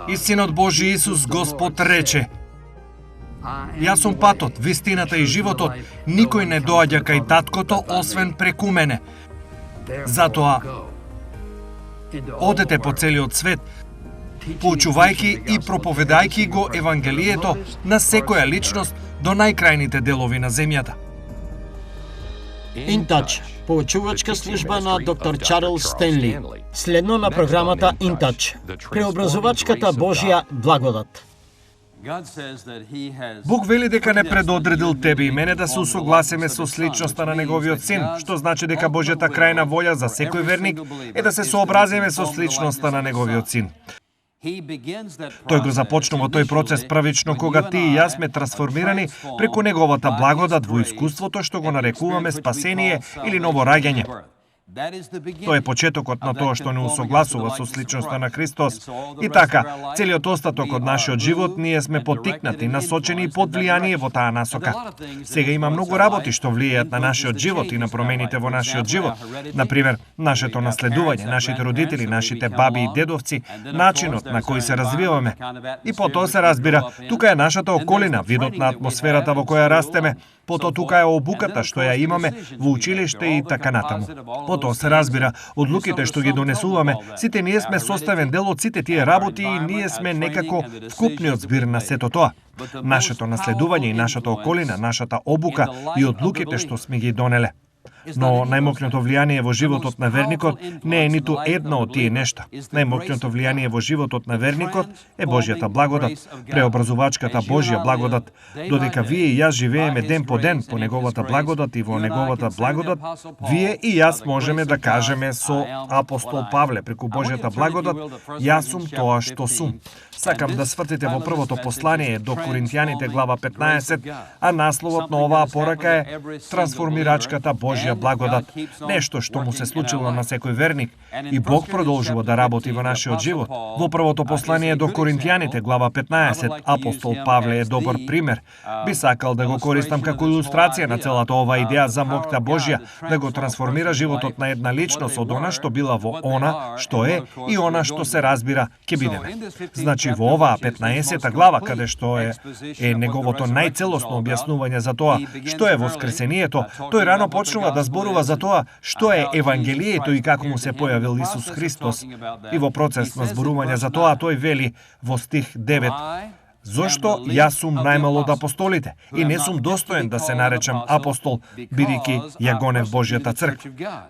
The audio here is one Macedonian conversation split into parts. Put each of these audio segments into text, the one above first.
И Синот Божи Исус Господ рече: Јас сум патот, вистината и животот, никој не доаѓа кај Таткото освен преку мене. Затоа одете по целиот свет, поучувајќи и проповедајќи го Евангелието на секоја личност до најкрајните делови на земјата. InTouch, поучувачка служба на доктор Чарлс Стенли. Следно на програмата InTouch, преобразувачката Божја благодат. Бог вели дека не предодредил тебе и мене да се усогласиме со сличноста на Неговиот Син, што значи дека Божјата крајна волја за секој верник е да се сообразиме со сличноста на Неговиот Син. Тој го започнува тој процес првично кога ти и јас сме трансформирани преку Неговата благодат во искуството што го нарекуваме спасение или ново раѓање. Тоа е почетокот на тоа што не усогласува со сличноста на Христос. И така, целиот остаток од нашиот живот ние сме поттикнати, насочени и под влијание во таа насока. Сега има многу работи што влијаат на нашиот живот и на промените во нашиот живот. Например, нашето наследување, нашите родители, нашите баби и дедовци, начинот на кој се развиваме. И потоа се разбира, тука е нашата околина, видот на атмосферата во која растеме, потоа тука е обуката што ја имаме во училиште и така натаму. Потоа се разбира, одлуките што ги донесуваме, сите ние сме составен дел од сите тие работи и ние сме некако вкупниот збир на сето тоа. Нашето наследување и нашата околина, нашата обука и одлуките што сме ги донеле. Но најмокното влијание во животот на верникот не е ниту едно од тие нешта. Најмокното влијание во животот на верникот е Божјата благодат, преобразувачката Божја благодат. Додека вие и јас живееме ден по ден по Неговата благодат и во Неговата благодат, вие и јас можеме да кажеме со апостол Павле преку Божјата благодат: јас сум тоа што сум. Сакам да свртите во првото послание до Коринтијаните глава 15, а насловот на оваа порака е трансформирачката Божја благодат, нешто што му се случило на секој верник и Бог продолжува да работи во нашиот живот. Во првото послание до Коринтијаните глава 15, апостол Павле е добар пример. Би сакал да го користам како илустрација на целата оваа идеја за моќта Божја да го трансформира животот на една личност од она што била во она што е и она што се разбира ќе бидеме. Значи во оваа 15 глава, каде што е неговото најцелосно објаснување за тоа што е воскресението, тој рано почнува да зборува за тоа што е Евангелието и како му се појавил Исус Христос. И во процес на зборување за тоа тој вели во стих 9: Зошто јас сум најмал од апостолите и не сум достоен да се наречам апостол, бидејќи ја гонев Божјата црква.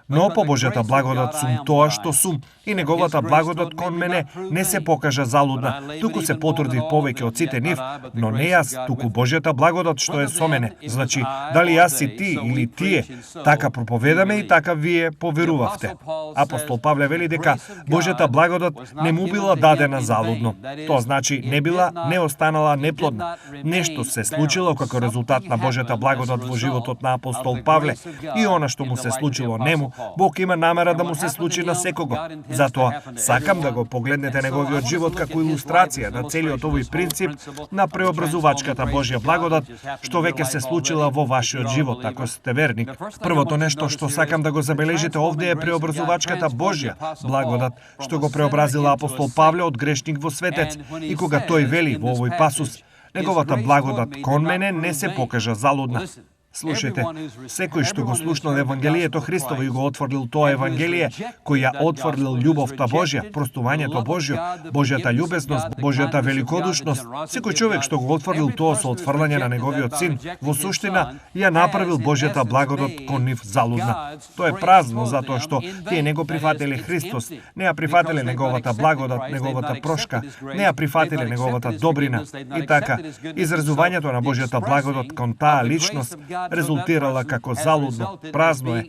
Но по Божјата благодат сум тоа што сум и Неговата благодат кон мене не се покажа залудна, туку се потврдив повеќе од сите нив, но не јас, туку Божјата благодат што е со мене. Значи, дали јас и ти или тие, така проповедаме и така вие поверувавте. Апостол Павле вели дека Божјата благодат не му била дадена залудно. Тоа значи не била, не останала неплодна. Нешто се случило како резултат на Божјата благодат во животот на апостол Павле и она што му се случило нему, Бог има намера да му се случи на секого. Затоа сакам да го погледнете неговиот живот како илустрација на целиот овој принцип на преобразувачката Божја благодат, што веќе се случила во вашиот живот, ако сте верник. Првото нешто што сакам да го забележите овде е преобразувачката Божја благодат, што го преобразила апостол Павле од грешник во светец. И кога тој вели во овој пасус: Неговата благодат кон мене не се покажа залудна. Слушајте, секој што го слушнал Евангелието Христово и го отворил тоа Евангелие, кој ја отворил љубовта Божја, простувањето Божјо, Божјата љубезност, Божјата великодушност, секој човек што го отворил тоа со отфрлање на Неговиот Син, во суштина ја направил Божјата благодат кон нив залудна. Тоа е празно затоа што тие не го прифатиле Христос, не ја прифатиле Неговата благодат, Неговата прошка, не ја прифатиле Неговата добрина. И така, изразувањето на Божјата благодат кон таа личност резултирала како залудно, празно е.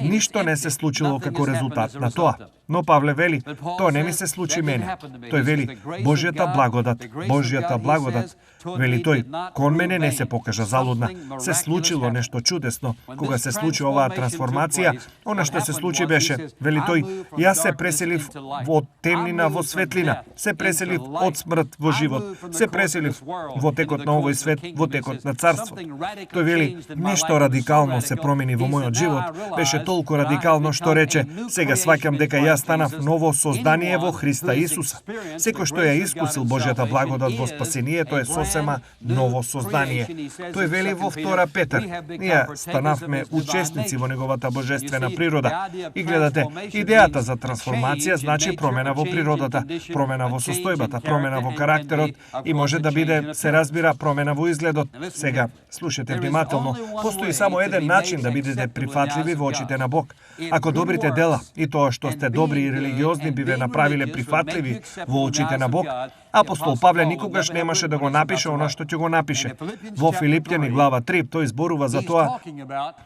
Ништо не се случило како резултат на тоа. Но Павле вели, тоа не ми се случи мене. Тој вели, Божјата благодат, вели тој, кон мене не се покажа залудна. Се случило нешто чудесно. Кога се случи оваа трансформација, она што се случи беше, вели тој, јас се преселив во темнина во светлина, се преселив од смрт во живот, се преселив во текот на овој свет, во текот на царство. Тој вели, Нешто радикално се промени во мојот живот. Беше толку радикално што рече: сега сваќам дека јас станав ново создание во Христа Исуса. Секој што ја искусил Божјата благодат во спасението е сосема ново создание. Тој вели во 2 Петар: ние станавме учесници во неговата божествена природа. И гледате, идејата за трансформација значи промена во природата, промена во состојбата, промена во карактерот и може да биде, се разбира, промена во изгледот. Сега, слушате внимателно, постои само еден начин да бидете прифатливи во очите на Бог. Ако добрите дела и тоа што сте добри и религиозни би ве направиле прифатливи во очите на Бог, апостол Павле никогаш немаше да го напише она што ќе го напише. Во Филипјани глава 3 тој зборува за тоа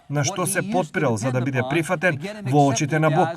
на што се подпирал за да биде прифатен во очите на Бог.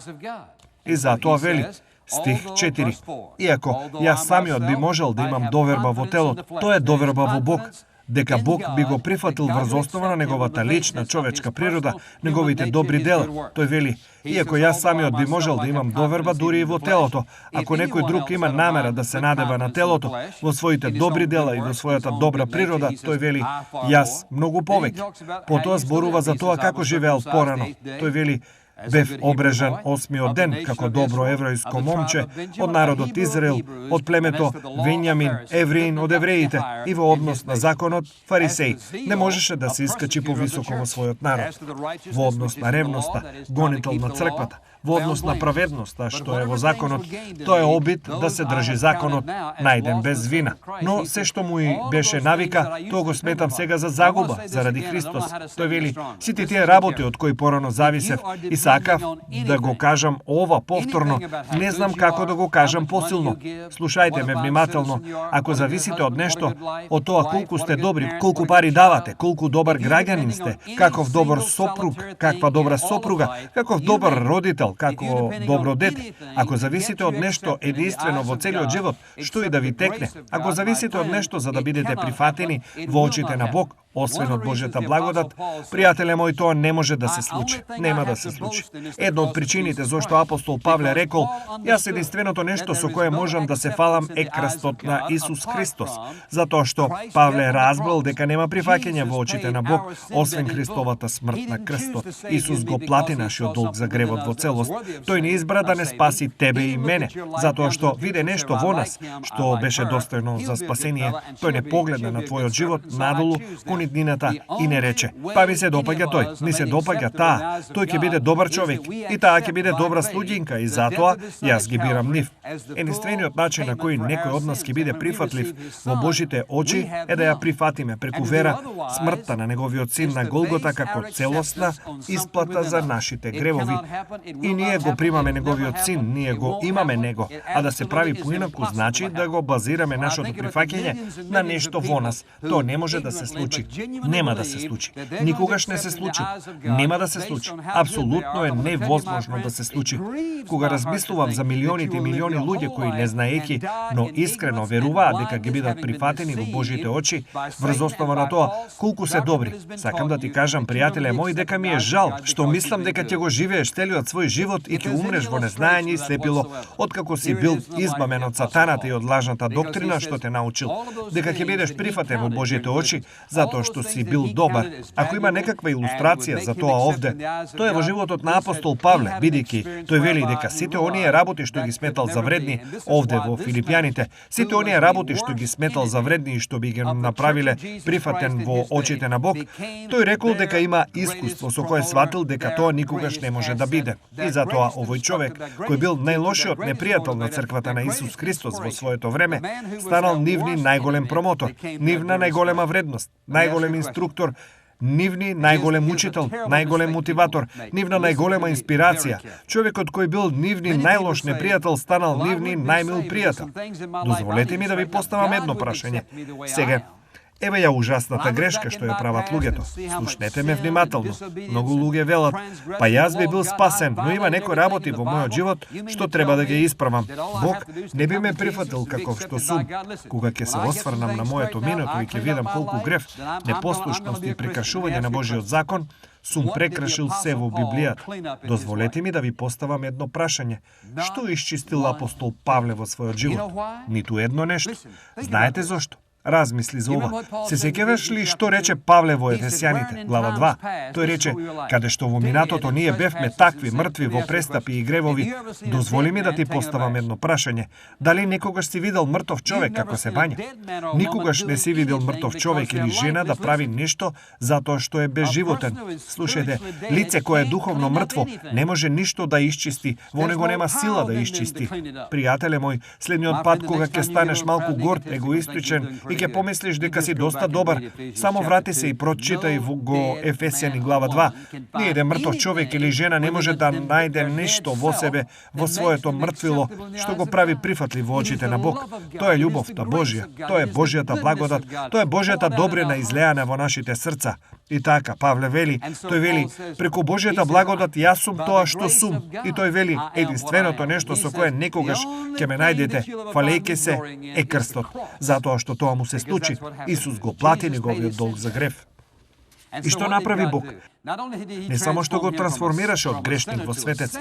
И затоа вели, стих 4: иако јас самиот би можел да имам доверба во телото, тоа е доверба во Бог, дека Бог би го прифатил врз основа на неговата лична човечка природа, неговите добри дела. Тој вели, иако јас самиот би можел да имам доверба дури и во телото, ако некој друг има намера да се надева на телото, во своите добри дела и во својата добра природа, тој вели, јас многу повеќе. Потоа зборува за тоа како живеел порано. Тој вели, бев обрежан 8-миот ден како добро еврејско момче од народот Израел, од племето Венјамин, евреин од евреите и во однос на законот фарисеј. Не можеше да се искачи повисоко во својот народ. Во однос на ревноста, гонител на црквата, во однос на праведноста што е во законот, тоа е обид да се држи законот, најден без вина. Но се што му и беше навика, тоа го сметам сега за загуба заради Христос. Тој вели, сите тие работи од кои порано зависев и сакав да го кажам ова повторно, не знам како да го кажам посилно. Слушајте ме внимателно, ако зависите од нешто, од тоа колку сте добри, колку пари давате, колку добар граѓанин сте, каков добар сопруг, каква добра сопруга, каков добар родител, како добро дете. Ако зависите од нешто единствено во целиот живот, што и да ви текне, ако зависите од нешто за да бидете прифатени во очите на Бог, освен од Божјата благодат, пријателе мој, тоа не може да се случи. Нема да се случи. Една од причините зашто апостол Павле рекол, јас единственото нешто со кое можам да се фалам е крстот на Исус Христос, затоа што Павле разбрал дека нема прифаќање во очите на Бог, освен Христовата смрт на крстот. Исус го плати нашиот долг за гревот во целост. Тој не избра да не спаси тебе и мене, затоа што виде нешто во нас што беше достојно за спасение. Тој не погледна на твојот живот надолу кон иднината и не рече: па ми се допаѓа тој, ми се допаѓа таа, тој ќе биде добар човек и таа ќе биде добра слуѓинка и затоа јас ги бирам нив. Единствениот начин на кој некој од нас ќе биде прифатлив во Божите очи е да ја прифатиме преку вера смртта на неговиот син на Голгота како целосна исплата за нашите гревови. И ние го примаме неговиот син, ние го имаме него, а да се прави поинаку значи да го базираме нашето прифаќање на нешто во нас. Тоа не може да се случи. Нема да се случи. Никогаш не се случи. Нема да се случи. Апсолутно е невозможно да се случи. Кога размислувам за милионите и милиони луѓе кои не знаеки, но искрено веруваат дека ги бидат прифатени во Божите очи, врз основа на тоа колку се добри. Сакам да ти кажам, пријателе мој, дека ми е жал што мислам дека ќе го живееш целиот свој живот и ќе умреш во незнаење и слепило, откако си бил избавен од сатаната и од лажната доктрина што те научил, дека ќе бидеш прифатен во Божите очи затоа што си бил добар. Ако има некаква илустрација за тоа овде, тоа е во животот на апостол Павле, бидејќи тој вели дека сите оние работи што ги сметал за вредни овде во Филипјаните, сите оние работи што ги сметал за вредни и што би ги направиле прифатен во очите на Бог, тој рекол дека има искуство со кое сватил дека тоа никогаш не може да биде. И затоа овој човек, кој бил најлошиот непријател на црквата на Исус Христос во своето време, станал нивни најголем промотор, нивна најголема вредност, најголем инструктор, нивни најголем учител, најголем мотиватор, нивна најголема инспирација. Човекот кој бил нивни најлош непријател станал нивни најмил пријател. Дозволете ми да ви поставам едно прашање. Сега, еве ја ужасната грешка што ја прават луѓето. Слушнете ме внимателно. Многу луѓе велат: па јас би бил спасен, но има некои работи во мојот живот што треба да ги исправам. Бог не би ме прифатил каков што сум. Кога ќе се осврнам на моето минато и ќе видам колку грев, непослушност и прекршување на Божиот закон сум прекршил се во Библијата. Дозволете ми да ви поставам едно прашање. Што исчистил апостол Павле во својот живот? Ниту едно нешто. Знаете зошто? Размисли за ова. Се сеќаваш ли што рече Павле во Ефесјаните, глава 2? Тој рече, каде што во минатото ние бевме такви мртви во престапи и гревови, дозволи ми да ти поставам едно прашање. Дали некогаш си видел мртов човек како се бања? Никогаш не си видел мртов човек или жена да прави нешто затоа што е безживотен. Слушајте, лице кое е духовно мртво не може ништо да исчисти, во него нема сила да исчисти. Пријателе мој, следниот пат кога ќе станеш малку горд, егоистичен и ќе помислиш дека си доста добар, само врати се и прочитај го Ефесјани глава 2. Ниеден мртов човек или жена не може да најде нешто во себе, во своето мртвило, што го прави прифатлив во очите на Бог. Тоа е љубовта Божја, тоа е Божјата благодат, тоа е Божјата добрина излеана во нашите срца. И така, Павле вели, тој вели, преку Божјата благодат јас сум тоа што сум. И тој вели, единственото нешто со кое некогаш ќе ме најдете, фалејќи се, е крстот. Затоа што тоа му се случи, Исус го плати неговиот долг за грев. И што направи Бог? Не само што го трансформираше од грешник во светец,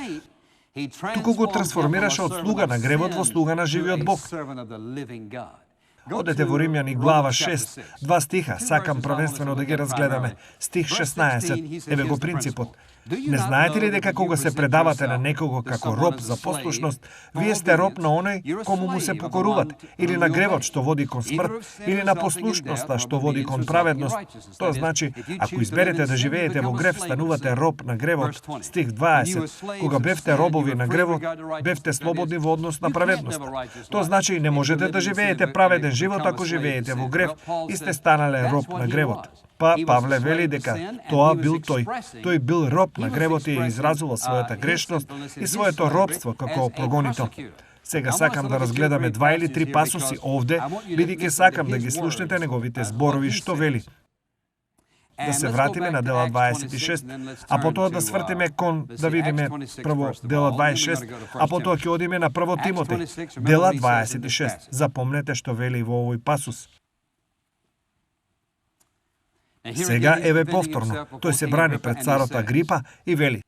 туку го трансформираше од слуга на гревот во слуга на живиот Бог. Одете во Римјани глава 6, 2 стиха, сакам првенствено да ги разгледаме. Стих 16, еве го принципот. Не знаете ли дека кога се предавате на некого како роб за послушност, вие сте роб на оној кому му се покорувате, или на гревот што води кон смрт, или на послушноста што води кон праведност? Тоа значи, ако изберете да живеете во грев, станувате роб на гревот. Стих 20. Кога бевте робови на гревот, бевте слободни во однос на праведноста. Тоа значи, не можете да живеете праведен живот ако живеете во грев и сте станале роб на гревот. Па Павле вели дека тоа бил тој. Тој бил роб на гревот и ја изразува својата грешност и своето робство како прогонител. Сега сакам да разгледаме 2 или 3 пасуси овде, бидејќи сакам да ги слушнете неговите зборови што вели. Да се вратиме на дела 26, а потоа да свртиме кон, да видиме прво дела 26, а потоа ќе одиме на прво Тимотеј, дела 26. Запомнете што вели во овој пасус. Сега еве повторно, тој се брани пред царот Агрипа и вели.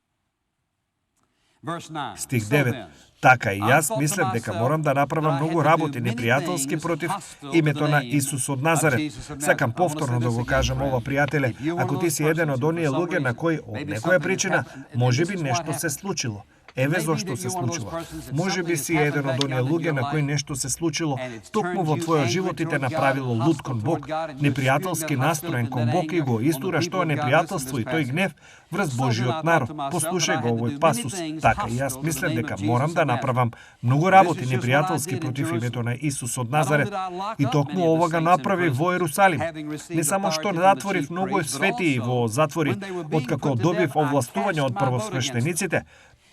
Стих 9. Така и јас мислев дека морам да направам многу работи непријателски против името на Исус од Назарет. Сакам повторно да го кажам ова, пријателе, ако ти си еден од оние луѓе на кои од некоја причина можеби нешто се случило. Еве зошто се случува. Може би си еден од оние луѓе на кои нешто се случило, токму во твојот живот и те направило луд кон Бог, непријателски настроен кон Бог и го истураш тоа непријателство и тој гнев врз Божиот народ. Послушај го овој пасус. Така и јас мислам дека морам да направам многу работи непријателски против името на Исус од Назарет. И токму ова го направи во Ерусалим. Не само што затворив многу светии во затвори, откако добив овластување од првосвештениците,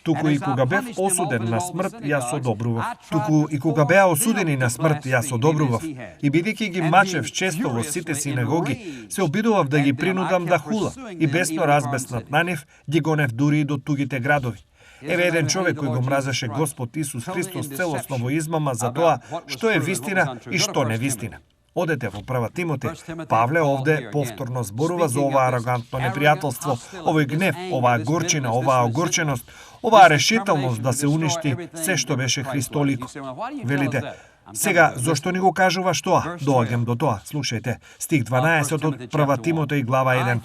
туку и кога бев осуден на смрт, јас одобрував. Туку и кога беа осудени на смрт, јас одобрував. И бидејќи ги мачев често во сите синагоги, се обидував да ги принудам да хула и бесно разбеснат на нив, ги гонев дури и до тугите градови. Еве еден човек кој го мразеше Господ Исус Христос целосно во измама за тоа што е вистина и што не вистина. Одете во прва Тимотеј. Павле овде повторно зборува за ова арогантно непријателство, овој гнев, оваа горчина, оваа огорченост, оваа решителност да се уништи се што беше христолико. Велите, сега, зошто ни го кажуваш тоа? Доаѓам до тоа. Слушајте, стих 12 од прва Тимотеј глава 1.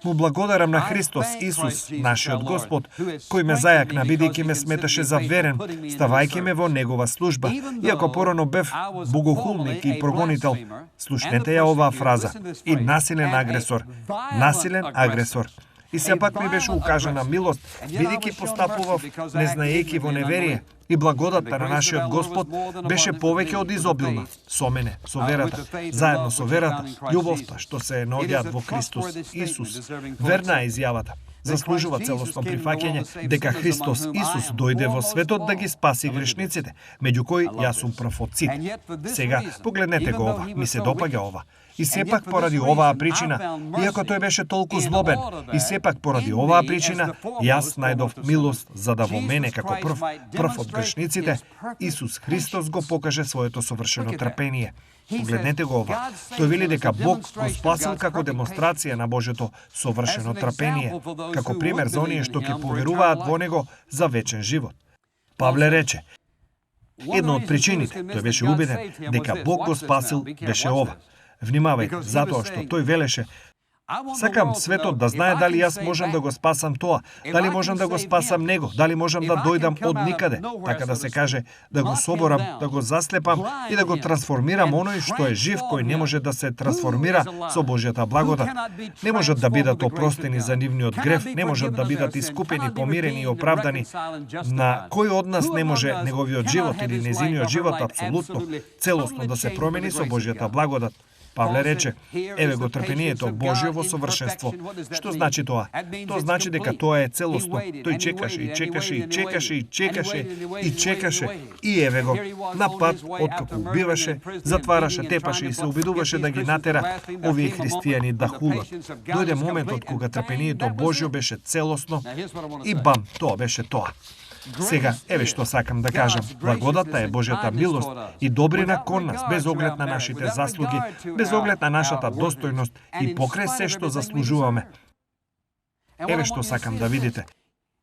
Му благодарам на Христос Исус, нашиот Господ, кој ме зајакна бидејќи ме сметаше за верен, ставајќи ме во негова служба, иако порано бев богохулник и прогонител. Слушнете ја оваа фраза. И насилен агресор. Насилен агресор. И сепак ми беше укажана милост, бидејќи постапував не знаејќи во неверие, и благодатта на нашиот Господ беше повеќе од изобилна со мене, со верата, заедно со верата, љубовта што се наоѓаат во Христос Исус. Верна е изјавата. Заслужува целосно прифаќање дека Христос Исус дојде во светот да ги спаси грешниците, меѓу кои јас сум прв од сите. Сега, погледнете го ова, ми се допаѓа ова. И сепак поради оваа причина, иако тој беше толку злобен, и сепак поради оваа причина, јас најдов милост за да во мене како прв од грешниците, Исус Христос го покаже своето совршено трпение. Погледнете го ова. Тој вели дека Бог го спасил како демонстрација на Божјото совршено трпение, како пример за оние што ќе поверуваат во Него за вечен живот. Павле рече, една од причините, тој беше убеден дека Бог го спасил, беше ова. Внимавајте, затоа што тој велеше: сакам светот да знае дали јас можам да го спасам тоа, дали можам да го спасам него, дали можам да дојдам од никаде, така да се каже, да го соборам, да го заслепам и да го трансформирам оној што е жив, кој не може да се трансформира со Божјата благодат. Не можат да бидат опростени за нивниот грев, не можат да бидат искупени, помирени и оправдани. На кој од нас не може неговиот живот или незиниот живот апсолутно, целосно да се промени со Божјата благодат? Павле рече: еве го трпението Божјо во совршенство. Што значи тоа? Тоа значи дека тоа е целосно. Тој чекаше и чекаше и чекаше и чекаше и чекаше и еве го на пат откако убиваше, затвараше, тепаше и се обидуваше да ги натера овие христијани да хулат. Дојде моментот кога трпението Божјо беше целосно и бам, тоа беше тоа. Сега, еве што сакам да кажам. Благодата е Божјата милост и добрина кон нас, без оглед на нашите заслуги, без оглед на нашата достојност и покрај се што заслужуваме. Еве што сакам да видите.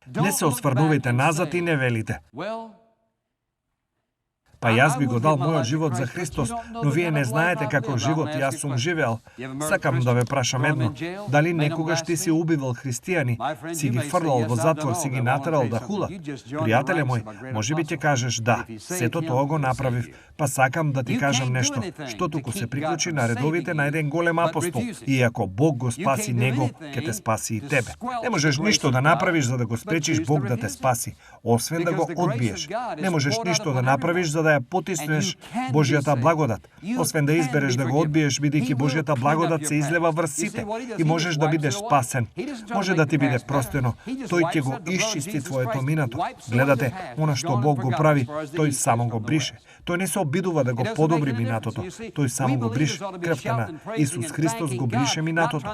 Не се осврнувате назад и не велите: па јас би го дал мојот живот за Христос, но вие не знаете каков живот јас сум живеал. Сакам да ве прашам едно: дали некогаш ти си убивал христијани, си ги фрлал во затвор, си ги натерал да хулат? Пријателе мој, можеби ќе кажеш: да, сето тоа го направив. Па сакам да ти кажам нешто, што туку се приклучи на редовите на еден голем апостол. И ако Бог го спаси него, ќе те спаси и тебе. Не можеш ништо да направиш за да го спречиш Бог да те спаси, освен да го одбиеш. Не можеш ништо да направиш за да ја потиснеш Божјата благодат, освен да избереш да го одбиеш, бидејќи Божјата благодат се излева врз сите и можеш да бидеш спасен. Може да ти биде простено, тој ќе го исчисти твоето минато. Гледате, она што Бог го прави, тој само го брише. Тој не се обидува да го подобри минатото, тој само го брише. Крвта на Исус Христос го брише минатото.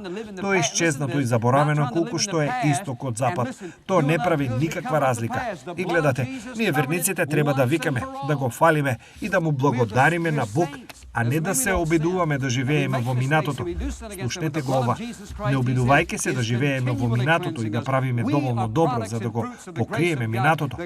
Тоа е исчезнато и заборавено колку што е исток од запад. Тоа не прави никаква разлика. И гледате, ние верниците треба да викаме, да го фалиме и да му благодариме на Бог, а не да се обидуваме да живееме во минатото. Слушнете го ова. Не обидувајќи се да живееме во минатото и да правиме доволно добро за да го покриеме минатото.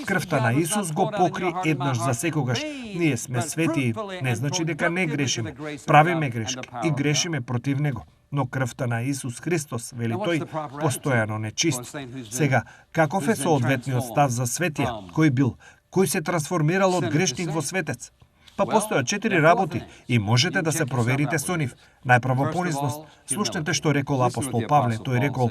Крвта на Исус го покри еднаш за секогаш. Ние сме свети, не значи дека не грешиме. Правиме грешки и грешиме против него. Но крвта на Исус Христос, вели тој, постојано нечист. Сега, каков е соодветниот став за светија? Кој бил? Кој се трансформирал од грешник во светец? Па постојат 4 работи и можете да се проверите со нив. Најпрво понизност. Слушнете што рекол апостол Павле. Тој рекол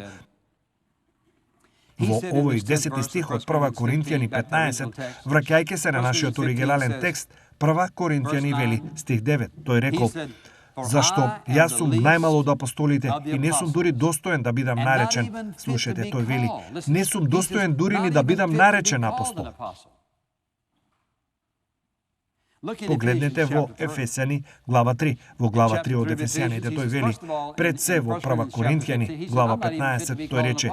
во овој 10 стих од 1 Коринтијани 15, враќајќи се на нашиот оригинален текст, 1 Коринтијани вели, стих 9, тој рекол: зашто јас сум најмал од апостолите и не сум дури достоен да бидам наречен. Слушайте, тој вели: не сум достоен дури ни да бидам наречен апостол. Погледнете во Ефесјани, глава 3. Во глава 3 од Ефесјаните тој вели: пред се во 1 Коринтијани, глава 15, тој рече: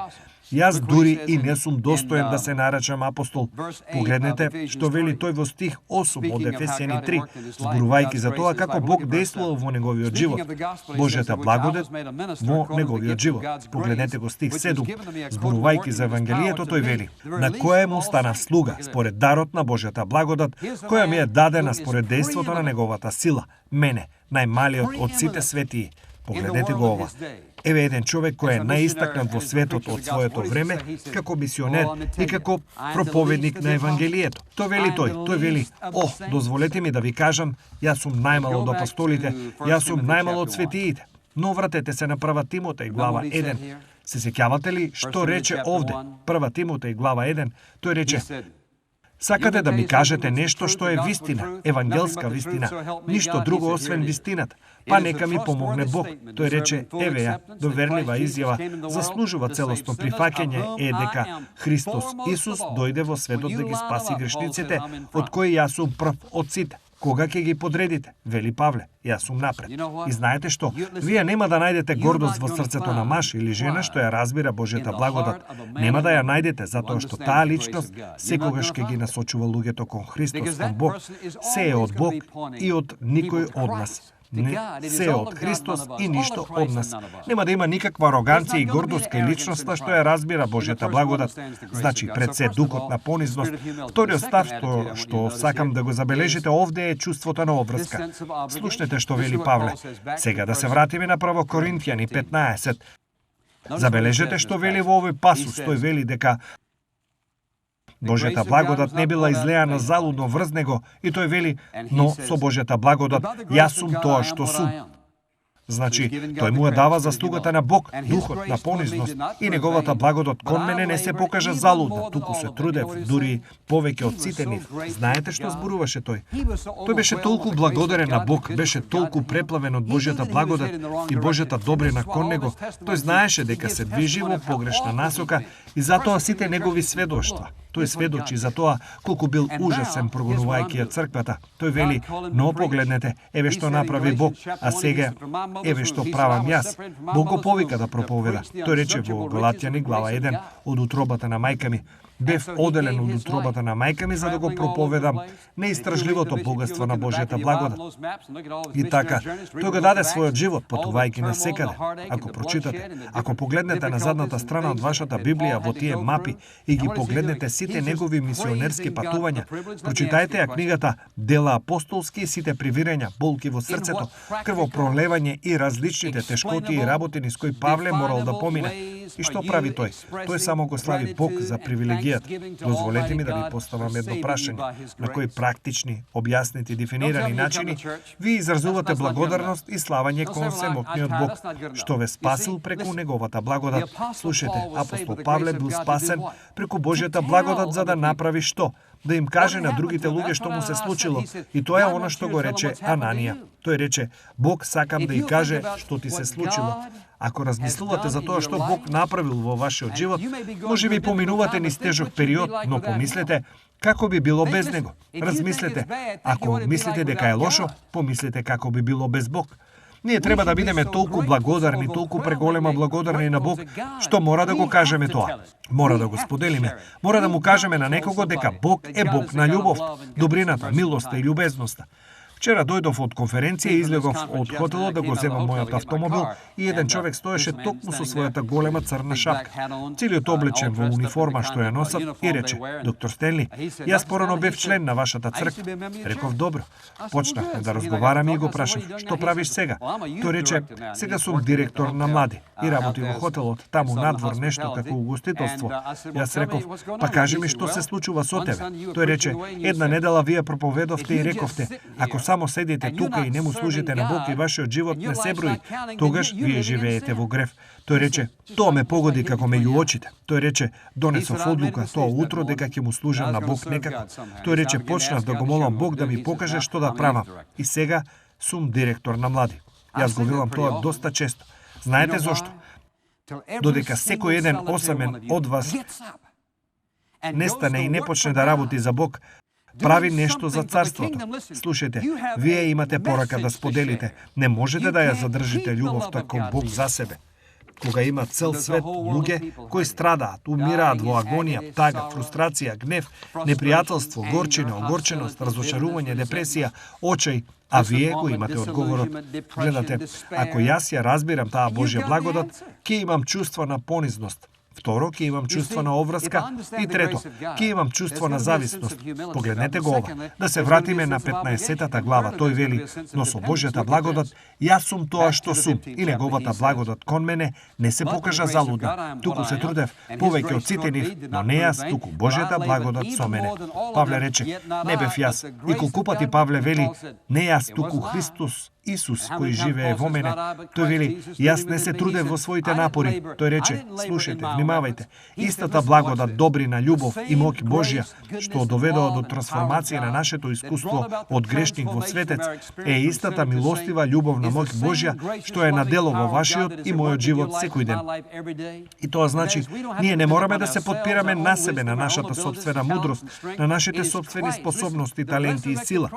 јас дури и не сум достоен да се наречам апостол. Погледнете што вели тој во стих 8 од Ефесјани 3, зборувајќи за тоа како Бог действувал во неговиот живот. Божјата благодат во неговиот живот. Погледнете го стих 7, зборувајќи за Евангелието, тој вели: на која му станав слуга според дарот на Божјата благодат, која ми е дадена според действото на неговата сила, мене, најмалиот од сите светии. Погледнете го ова. Еве еден човек кој е најистакнат во светот од своето време како мисионер и како проповедник на Евангелието. Тоа вели тој вели: о, дозволете ми да ви кажам, јас сум најмал од апостолите, јас сум најмал од светиите. Но вратете се на 1 Тимотеј глава 1. Се сеќавате ли што рече овде? 1 Тимотеј глава 1, тој рече: сакате да ми кажете нешто што е вистина, евангелска вистина, ништо друго освен вистината. Па нека ми помогне Бог. Тој рече: еве ја, доверлива изјава, заслужува целосно прифаќање е дека Христос Исус дојде во светот да ги спаси грешниците, од кои јас сум прв од сите. Кога ќе ги подредите? Вели Павле: јас сум напред. И знаете што? Вие нема да најдете гордост во срцето на маж или жена што ја разбира Божјата благодат. Нема да ја најдете затоа што таа личност секогаш ќе ги насочува луѓето кон Христос, кон Бог. Се е од Бог и од никој од нас. Не се од Христос и ништо од нас. Нема да има никаква ароганција и гордост кај личноста што ја разбира Божјата благодат. Значи, пред се духот на понизност. Вториот став што сакам да го забележите овде е чувството на обврска. Слушнете што вели Павле. Сега да се вратиме на Прво Коринтијани 15. Забележете што вели во овој пасус. Тој вели дека Божјата благодат не била излеана залудно врз него и тој вели, но со Божјата благодат јас сум тоа што сум. Значи, тој му ја дава заслугата на Бог, духот на понизност и неговата благодат кон мене не се покажа залудна, туку се трудев, дури повеќе од сите нив. Знаете што зборуваше тој? Тој беше толку благодарен на Бог, беше толку преплавен од Божјата благодат и Божјата добрина кон него. Тој знаеше дека се движи во погрешна насока и затоа сите негови сведоштва. Тој сведочи за тоа колку бил ужасен прогонувајќи ја црквата. Тој вели, но погледнете, еве што направи Бог, а сега еве што правам јас. Бог го повика да проповеда. Тој рече во Галатјани глава 1, од утробата на мајка ми. Бев оделен од утробата на мајка ми за да го проповедам неистражливото богатство на Божјата благодат. И така, тој го даде својот живот, патувајќи насекаде. Ако прочитате, ако погледнете на задната страна од вашата Библија во тие мапи и ги погледнете сите негови мисионерски патувања, прочитајте ја книгата Дела апостолски и сите привирења, болки во срцето, крвопролевање и различните тешкоти и работи низ кои Павле морал да помине. И што прави тој? Тој само го слави Бог за привилегијата. Дозволете ми да ви поставам едно прашање. На кои практични, објаснети и дефинирани начини ви изразувате благодарност и славање кон семокниот Бог, што ве спасил преку неговата благодат. Слушайте, апостол Павле бил спасен преку Божјата благодат за да направи што? Да им каже на другите луѓе што му се случило. И тоа е она што го рече Ананија. Тој рече, Бог сакам да и каже што ти се случило. Ако размислувате за тоа што Бог направил во вашиот живот, може би поминувате низ тежок период, но помислете како би било без него. Размислете. Ако мислите дека е лошо, помислете како би било без Бог. Ние треба да бидеме толку благодарни, толку преголема благодарни на Бог, што мора да го кажеме тоа. Мора да го споделиме. Мора да му кажеме на некого дека Бог е Бог на љубов, добрината, милоста и љубезноста. Вчера дојдов од конференција и излегов од хотелот да го земам мојот автомобил и еден човек стоеше токму со својата голема црна шапка, целиот облечен во униформа што ја носат и рече, доктор Стенли, јас порано бев член на вашата црква. Реков, добро. Почнахме да разговараме и го прашав, што правиш сега? Тој рече, сега сум директор на млади и работи во хотелот, таму надвор нешто како угостителство. Јас реков, па кажи ми што се случува со тебе. Тој рече, една недела вие проповедовте и рековте, ако само седите тука и не му служите на Бог и вашиот живот не се брои, тогаш вие живеете во грев. Тој рече, тоа ме погоди како меѓу очите. Тој рече, донесов одлука тоа утро дека ќе му служам на Бог некако. Тој рече, почнав да го молам Бог да ми покаже што да правам. И сега сум директор на млади. Јас го велам тоа доста често. Знаете зошто? Додека секој еден осамен од вас не стане и не почне да работи за Бог, прави нешто за царството. Слушайте, вие имате порака да споделите. Не можете да ја задржите љубовта кон Бог за себе. Кога има цел свет луѓе кои страдаат, умираат во агонија, тага, фрустрација, гнев, непријателство, горчина, огорченост, разочарување, депресија, очај, а вие го имате одговорот. Гледате, ако јас ја разбирам таа Божја благодат, ќе имам чувство на понизност. Второ, ќе имам чувство на обврска и трето, ќе имам чувство на зависност. Погледнете го ова. Да се вратиме на 15-тата глава. Тој вели, но со Божјата благодат јас сум тоа што сум и неговата благодат кон мене не се покажа залудна. Туку се трудев повеќе од сите нив, но не јас, туку Божјата благодат со мене. Павле рече, не бев јас. И колку пати Павле вели, не јас, туку Христос Исус кој живее во мене. Тој вели, јас не се трудев во своите напори. Тој рече, слушајте, внимавајте. Истата благодат, добрина, љубов и моќ Божја, што доведува до трансформација на нашето искуство од грешник во светец, е истата милостива љубовна моќ Божја, што е на дело во вашиот и мојот живот секој ден. И тоа значи, ние не мораме да се подпираме на себе, на нашата собствена мудрост, на нашите собствени способности, таленти и сила.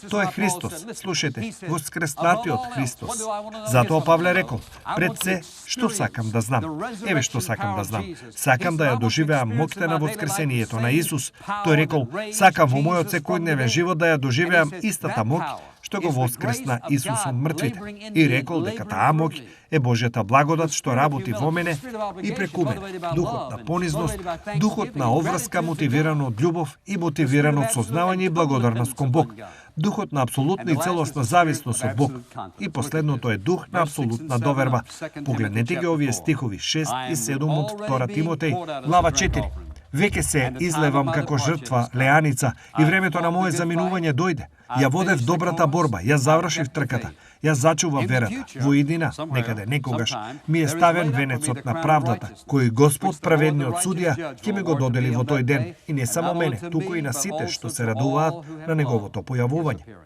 Тоа е Христос. Слушајте, воскресен пуснатиот Христос. Затоа Павле рекол, пред се, што сакам да знам? Еве што сакам да знам. Сакам да ја доживеам моќта на воскресението на Исус. Тој рекол, сакам во мојот секојдневен живот да ја доживеам истата моќ што го воскресна Исус од мртвите. И рекол дека таа моќ е Божјата благодат што работи во мене и преку мене. Духот на понизност, духот на оврска мотивиран од љубов и мотивиран од сознавање и благодарност кон Бог. Духот на апсолутна и целосна зависност од Бог. И последното е дух на апсолутна доверба. Погледнете ги овие стихови 6 и 7 од 2 Тимотеј, глава 4. Веќе се излевам како жртва, леаница, и времето на моје заминување дојде. Ја водев добрата борба, ја завршив трката, ја зачував верата. Во иднина, некаде некогаш, ми е ставен венецот на правдата, кој Господ, праведниот судија, ќе ми го додели во тој ден, и не само мене, туку и на сите што се радуваат на неговото појавување.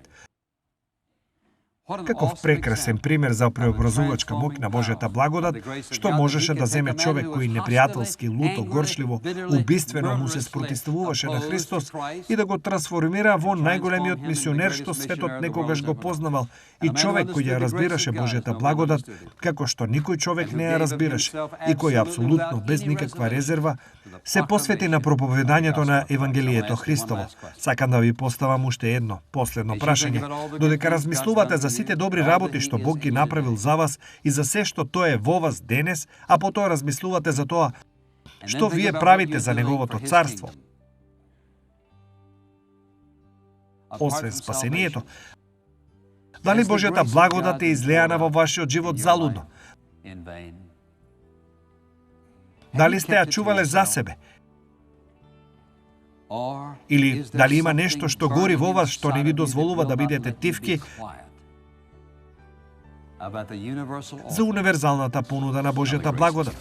Каков прекрасен пример за преобразувачка моќ на Божјата благодат, што можеше да земе човек кој непријателски, луто, горчливо, убиствено му се спротивуваше на Христос и да го трансформира во најголемиот мисионер што светот некогаш го познавал, и човек кој ја разбираше Божјата благодат, како што никој човек не ја разбираше, и кој апсолутно, без никаква резерва, се посвети на проповедањето на Евангелието Христово. Сакам да ви поставам уште едно, последно прашање. Додека размислувате за сите добри работи што Бог ги направил за вас и за се што тоа е во вас денес, а потоа размислувате за тоа што вие правите за Неговото царство, освен спасението, дали Божјата благодат е излеана во вашиот живот залудно? Дали сте ја чувале за себе? Или дали има нешто што гори во вас што не ви дозволува да бидете тивки за универзалната понуда на Божјата благодат?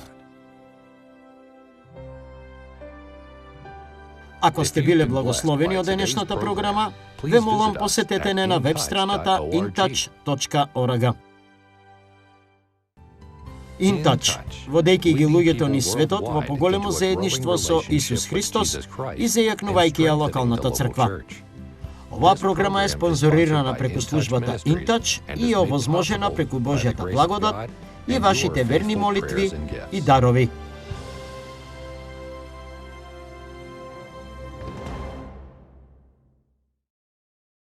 Ако сте биле благословени од денешната програма, ве молам посетете не на веб страната intouch.org. InTouch, водејќи ги луѓето низ светот во поголемо заедништво со Исус Христос и зајакнувајќи ја локалната црква. Оваа програма е спонзорирана преку службата InTouch и е овозможена преку Божјата благодат и вашите верни молитви и дарови.